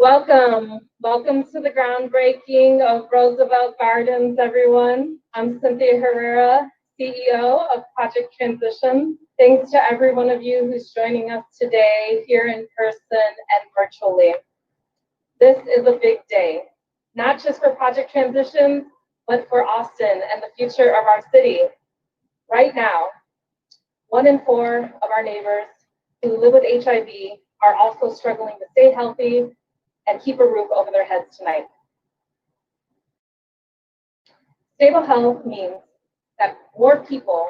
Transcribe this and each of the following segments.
Welcome to the groundbreaking of Roosevelt Gardens, everyone. I'm Cynthia Herrera, CEO of Project Transition. Thanks to every one of you who's joining us today here in person and virtually. This is a big day, not just for Project Transition, but for Austin and the future of our city. Right now, 1 in 4 of our neighbors who live with HIV are also struggling to stay healthy and keep a roof over their heads tonight. Stable health means that more people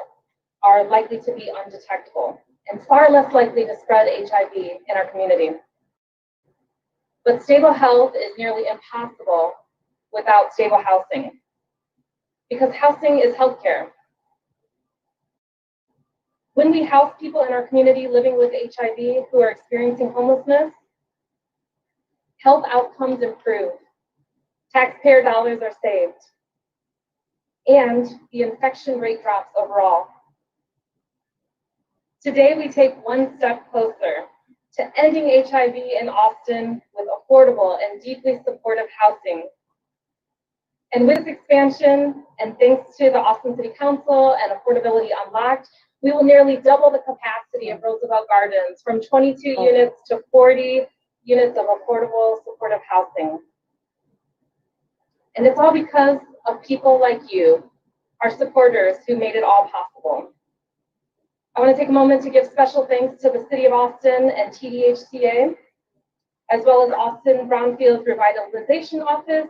are likely to be undetectable and far less likely to spread HIV in our community. But stable health is nearly impossible without stable housing, because housing is healthcare. When we house people in our community living with HIV who are experiencing homelessness, health outcomes improve, taxpayer dollars are saved, and the infection rate drops overall. Today, we take one step closer to ending HIV in Austin with affordable and deeply supportive housing. And with this expansion, and thanks to the Austin City Council and Affordability Unlocked, we will nearly double the capacity of Roosevelt Gardens from 22 units to 40 units of affordable supportive housing. And it's all because of people like you, our supporters, who made it all possible. I want to take a moment to give special thanks to the City of Austin and TDHCA, as well as Austin Brownfield Revitalization Office,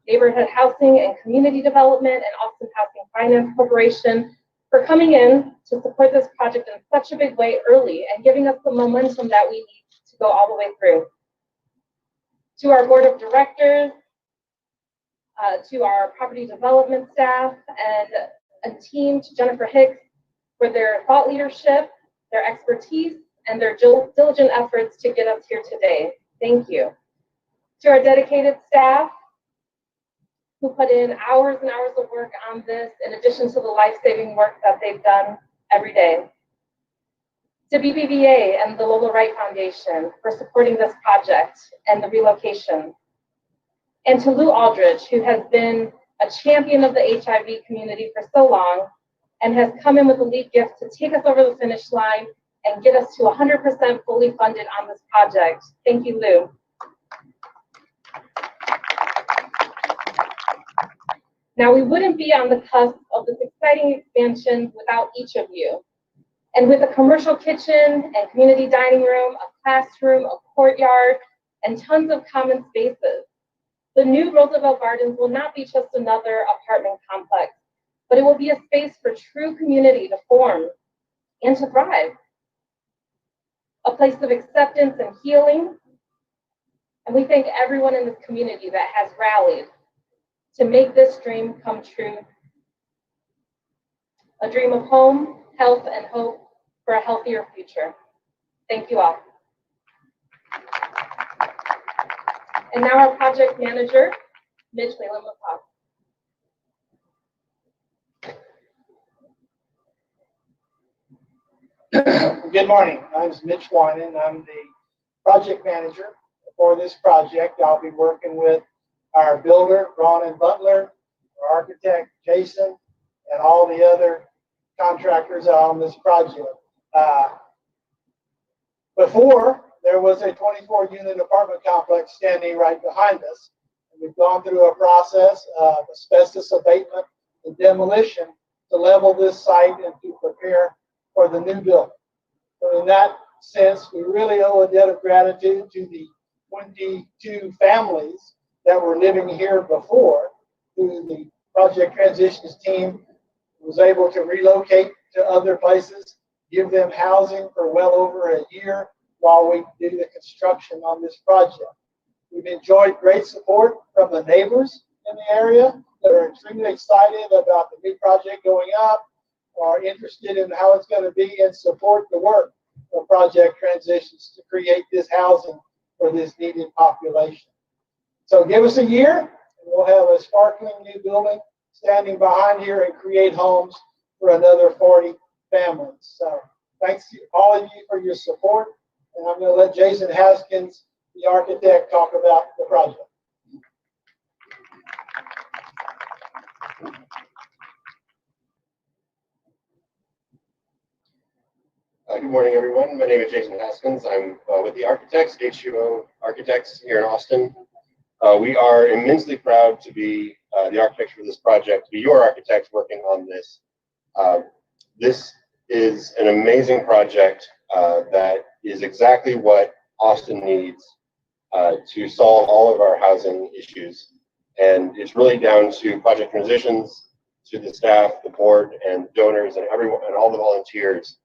Neighborhood Housing and Community Development, and Austin Housing Finance Corporation for coming in to support this project in such a big way early and giving us the momentum that we need to go all the way through. To our board of directors, to our property development staff, and a team, to Jennifer Hicks, for their thought leadership, their expertise, and their diligent efforts to get us here today. Thank you. To our dedicated staff, who put in hours and hours of work on this, in addition to the life-saving work that they've done every day. To BBVA and the Lola Wright Foundation for supporting this project and the relocation. And to Lou Aldridge, who has been a champion of the HIV community for so long and has come in with a lead gift to take us over the finish line and get us to 100% fully funded on this project. Thank you, Lou. Now, we wouldn't be on the cusp of this exciting expansion without each of you. And with a commercial kitchen and community dining room, a classroom, a courtyard, and tons of common spaces, the new Roosevelt Gardens will not be just another apartment complex, but it will be a space for true community to form and to thrive. A place of acceptance and healing. And we thank everyone in this community that has rallied to make this dream come true. A dream of home, health, and hope for a healthier future. Thank you all. And now our project manager, Mitch Whalen will talk. Good morning. I'm Mitch Whalen. I'm the project manager for this project. I'll be working with our builder, Ron and Butler, our architect, Jason, and all the other contractors on this project. Before, there was a 24-unit apartment complex standing right behind us. And we've gone through a process of asbestos abatement and demolition to level this site and to prepare for the new building. So in that sense, we really owe a debt of gratitude to the 22 families that were living here before, who the Project Transitions team was able to relocate to other places, give them housing for well over a year while we do the construction on this project. We've enjoyed great support from the neighbors in the area that are extremely excited about the new project going up, are interested in how it's going to be, and support the work of Project Transitions to create this housing for this needed population. So give us a year, and we'll have a sparkling new building standing behind here and create homes for another 40 families. So thanks to all of you for your support. And I'm going to let Jason Haskins the architect talk about the project. Good morning, everyone. My name is Jason Haskins. I'm with the architects, H2O Architects here in Austin. We are immensely proud to be the architects for this project, to be your architects working on this. This is an amazing project that is exactly what Austin needs to solve all of our housing issues. And it's really down to project transitions, to the staff, the board, and donors, and everyone, and all the volunteers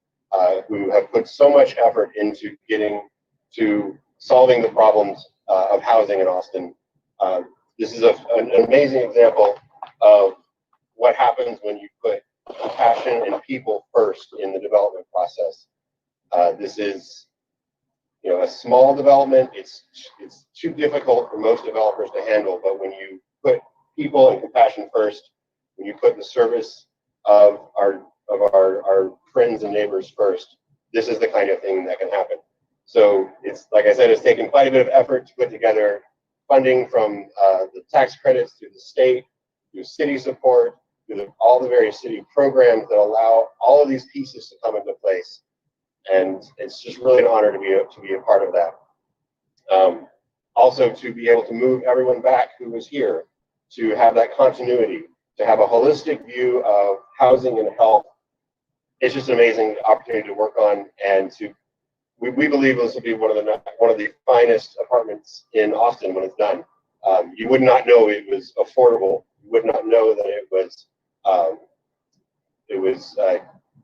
who have put so much effort into getting to solving the problems of housing in Austin. This is an amazing example of what happens when you put passion and people first in the development process. This is, a small development. It's too difficult for most developers to handle, but when you put people and compassion first, when you put the service of our friends and neighbors first, this is the kind of thing that can happen. So it's, like I said, it's taken quite a bit of effort to put together funding from the tax credits to the state, to city support, to all the various city programs that allow all of these pieces to come into place. And it's just really an honor to be a part of that. Also, to be able to move everyone back who was here, to have that continuity, to have a holistic view of housing and health. It's just an amazing opportunity to work on, and we believe this will be one of the finest apartments in Austin when it's done. You would not know it was affordable. You would not know that it was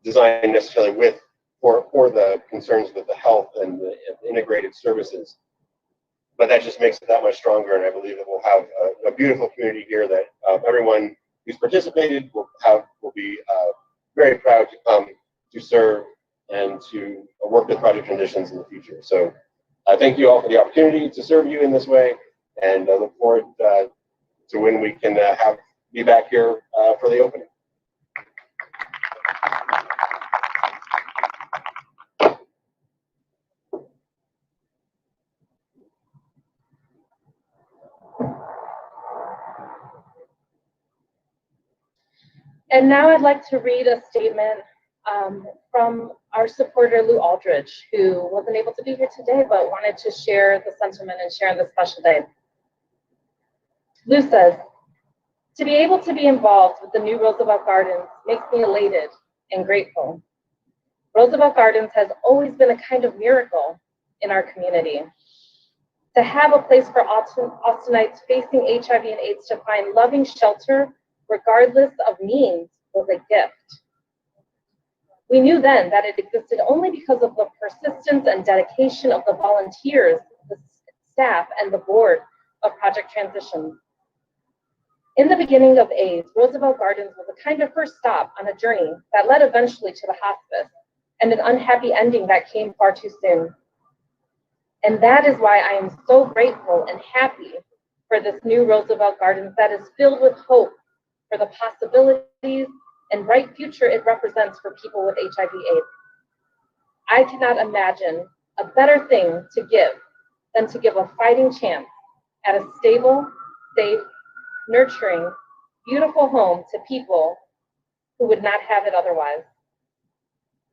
designed necessarily for the concerns with the health and the integrated services. But that just makes it that much stronger, and I believe that we'll have a beautiful community here that everyone who's participated will be very proud to come to serve and to work with project transitions in the future. So thank you all for the opportunity to serve you in this way, and I look forward to when we can be back here for the opening. And now I'd like to read a statement from our supporter, Lou Aldridge, who wasn't able to be here today, but wanted to share the sentiment and share this special day. Lou says, "To be able to be involved with the new Roosevelt Gardens makes me elated and grateful. Roosevelt Gardens has always been a kind of miracle in our community. To have a place for Austinites facing HIV and AIDS to find loving shelter regardless of means was a gift. We knew then that it existed only because of the persistence and dedication of the volunteers, the staff, and the board of Project Transition. In the beginning of AIDS, Roosevelt Gardens was a kind of first stop on a journey that led eventually to the hospice and an unhappy ending that came far too soon. And that is why I am so grateful and happy for this new Roosevelt Gardens that is filled with hope for the possibilities and bright future it represents for people with HIV/AIDS. I cannot imagine a better thing to give than to give a fighting chance at a stable, safe, nurturing, beautiful home to people who would not have it otherwise.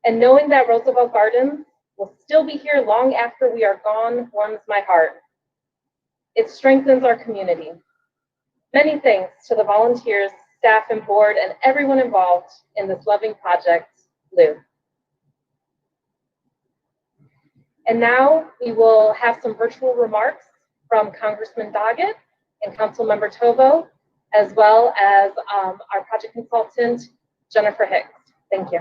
And knowing that Roosevelt Gardens will still be here long after we are gone warms my heart. It strengthens our community. Many thanks to the volunteers, staff, and board, and everyone involved in this loving project, Lou." And now we will have some virtual remarks from Congressman Doggett and Councilmember Tovo, as well as our project consultant, Jennifer Hicks. Thank you.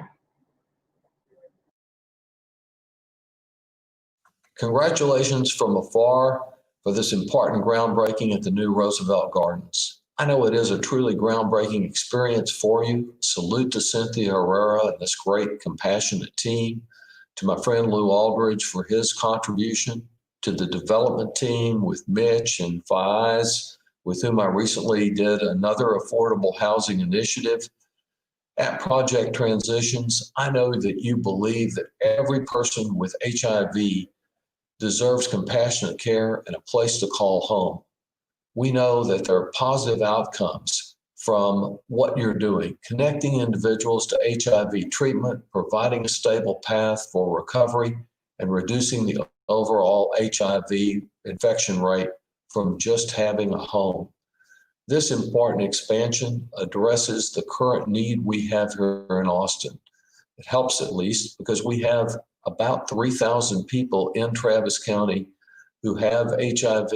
Congratulations from afar for this important groundbreaking at the new Roosevelt Gardens. I know it is a truly groundbreaking experience for you. Salute to Cynthia Herrera and this great, compassionate team, to my friend Lou Aldridge for his contribution, to the development team with Mitch and Faiz, with whom I recently did another affordable housing initiative. At Project Transitions, I know that you believe that every person with HIV deserves compassionate care and a place to call home. We know that there are positive outcomes from what you're doing, connecting individuals to HIV treatment, providing a stable path for recovery, and reducing the overall HIV infection rate from just having a home. This important expansion addresses the current need we have here in Austin. It helps at least because we have about 3,000 people in Travis County who have HIV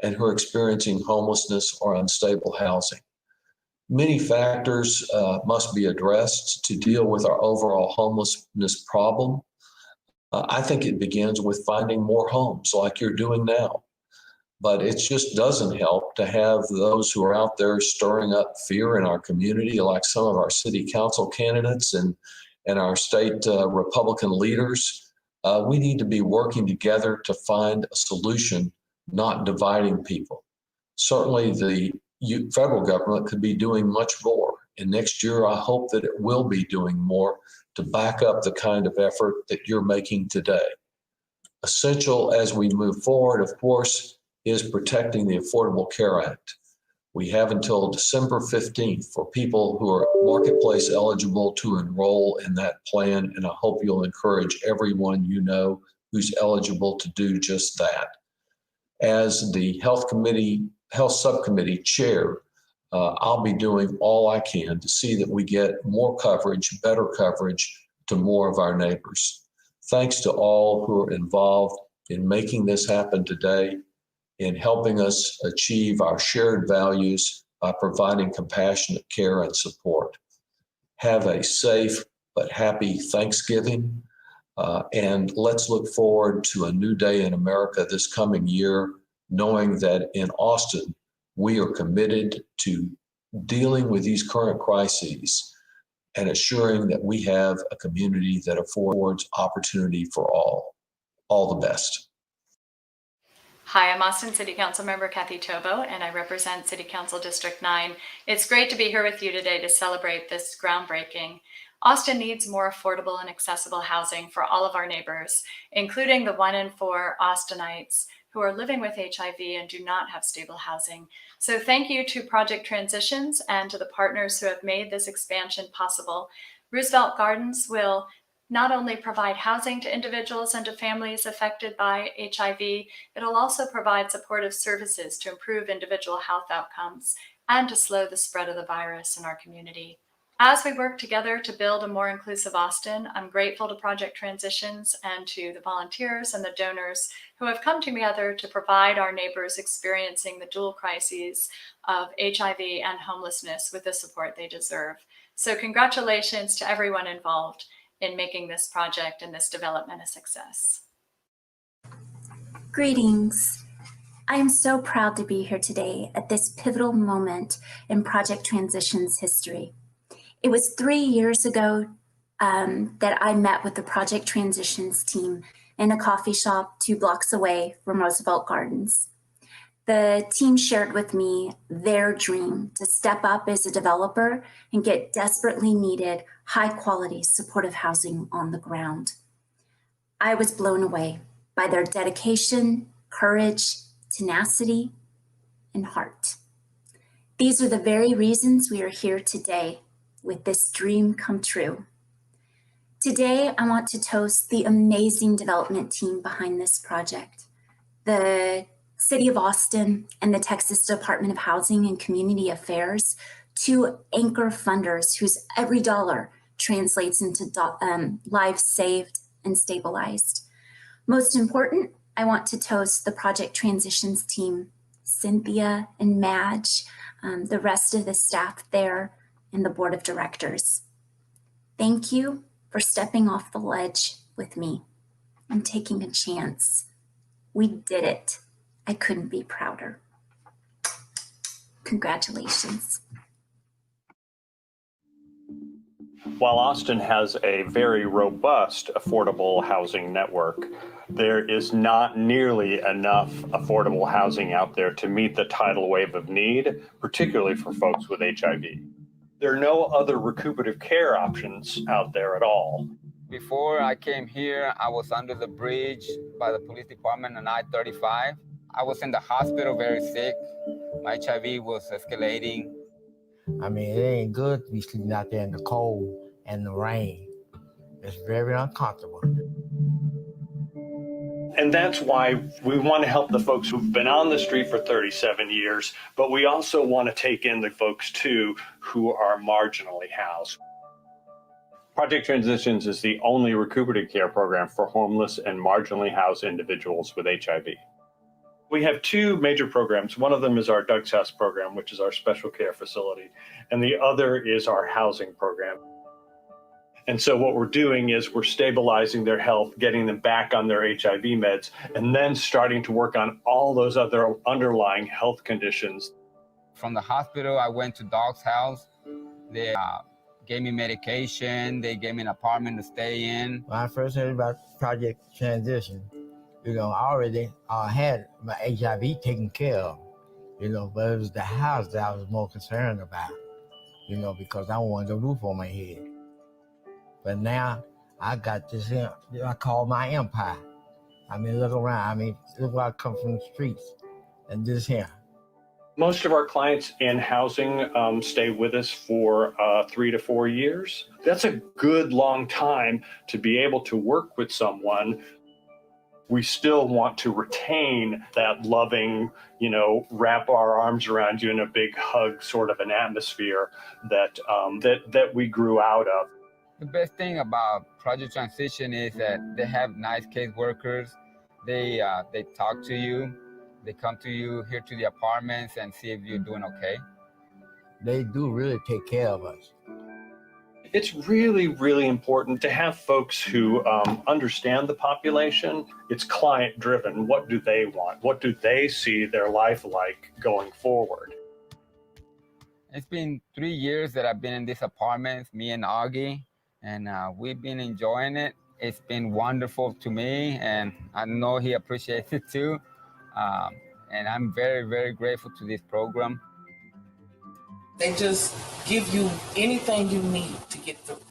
and who are experiencing homelessness or unstable housing. Many factors must be addressed to deal with our overall homelessness problem. I think it begins with finding more homes like you're doing now. But it just doesn't help to have those who are out there stirring up fear in our community, like some of our city council candidates and our state Republican leaders. We need to be working together to find a solution, not dividing people. Certainly the federal government could be doing much more. And next year, I hope that it will be doing more to back up the kind of effort that you're making today. Essential as we move forward, of course, is protecting the Affordable Care Act. We have until December 15th for people who are marketplace eligible to enroll in that plan, and I hope you'll encourage everyone you know who's eligible to do just that. As the Health Subcommittee Chair, I'll be doing all I can to see that we get more coverage, better coverage to more of our neighbors. Thanks to all who are involved in making this happen today, in helping us achieve our shared values by providing compassionate care and support. Have a safe but happy Thanksgiving, and let's look forward to a new day in America this coming year, knowing that in Austin, we are committed to dealing with these current crises and assuring that we have a community that affords opportunity for all. All the best. Hi, I'm Austin City Council Member Kathy Tobo, and I represent City Council District 9. It's great to be here with you today to celebrate this groundbreaking. Austin needs more affordable and accessible housing for all of our neighbors, including the 1 in 4 Austinites who are living with HIV and do not have stable housing. So thank you to Project Transitions and to the partners who have made this expansion possible. Roosevelt Gardens will not only provide housing to individuals and to families affected by HIV, it'll also provide supportive services to improve individual health outcomes and to slow the spread of the virus in our community. As we work together to build a more inclusive Austin, I'm grateful to Project Transitions and to the volunteers and the donors who have come together to provide our neighbors experiencing the dual crises of HIV and homelessness with the support they deserve. So congratulations to everyone involved in making this project and this development a success. Greetings. I am so proud to be here today at this pivotal moment in Project Transitions history. It was 3 years ago that I met with the Project Transitions team in a coffee shop 2 blocks away from Roosevelt Gardens. The team shared with me their dream to step up as a developer and get desperately needed high-quality supportive housing on the ground. I was blown away by their dedication, courage, tenacity, and heart. These are the very reasons we are here today with this dream come true. Today, I want to toast the amazing development team behind this project, the City of Austin and the Texas Department of Housing and Community Affairs, 2 anchor funders whose every dollar translates into lives saved and stabilized. Most important, I want to toast the Project Transitions team, Cynthia and Madge, the rest of the staff there, and the board of directors. Thank you for stepping off the ledge with me and taking a chance. We did it. I couldn't be prouder. Congratulations. While Austin has a very robust affordable housing network, there is not nearly enough affordable housing out there to meet the tidal wave of need, particularly for folks with HIV. There are no other recuperative care options out there at all. Before I came here, I was under the bridge by the police department on I-35. I was in the hospital very sick. My HIV was escalating. I mean, it ain't good to be sleeping out there in the cold and the rain. It's very uncomfortable. And that's why we want to help the folks who've been on the street for 37 years, but we also want to take in the folks too who are marginally housed. Project Transitions is the only recuperative care program for homeless and marginally housed individuals with HIV. We have two major programs. One of them is our Doug's House program, which is our special care facility, and the other is our housing program. And so what we're doing is we're stabilizing their health, getting them back on their HIV meds, and then starting to work on all those other underlying health conditions. From the hospital, I went to Doug's House. They gave me medication. They gave me an apartment to stay in. When I first heard about Project Transition, I already had my HIV taken care of, but it was the house that I was more concerned about, because I wanted a roof on my head. But now I got this here, I call my empire. Look around. Look where I come from the streets and this here. Most of our clients in housing stay with us for 3 to 4 years. That's a good long time to be able to work with someone. We still want to retain that loving, wrap our arms around you in a big hug sort of an atmosphere that we grew out of. The best thing about Project Transition is that they have nice case workers. They talk to you. They come to you here to the apartments and see if you're doing okay. They do really take care of us. It's really, really important to have folks who understand the population. It's client driven. What do they want? What do they see their life like going forward? It's been 3 years that I've been in this apartment, me and Augie, and we've been enjoying it. It's been wonderful to me, and I know he appreciates it too. And I'm very, very grateful to this program. They just give you anything you need to get through.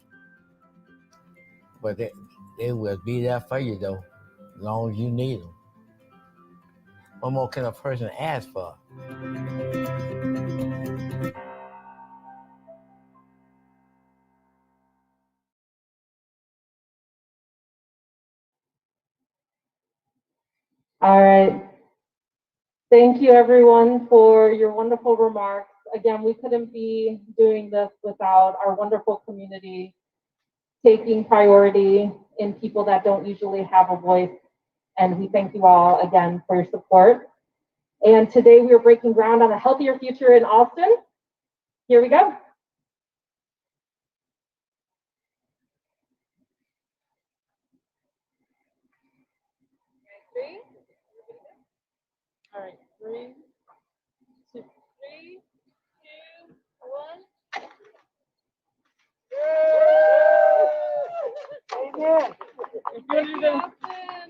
But they will be there for you, though, as long as you need them. What more can a person ask for? All right. Thank you, everyone, for your wonderful remarks. Again, we couldn't be doing this without our wonderful community taking priority in people that don't usually have a voice. And we thank you all again for your support. And today we are breaking ground on a healthier future in Austin. Here we go. Three. All right, 3, 2, 3, 2, 1. Amen. Thank you, Austin.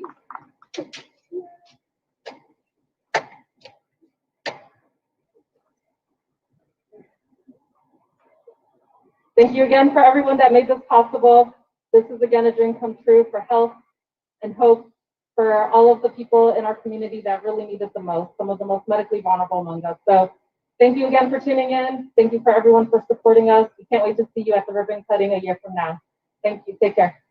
Thank you again for everyone that made this possible. This is again a dream come true for health and hope for all of the people in our community that really need it the most, some of the most medically vulnerable among us. So thank you again for tuning in. Thank you for everyone for supporting us. We can't wait to see you at the ribbon cutting a year from now. Thank you. Take care.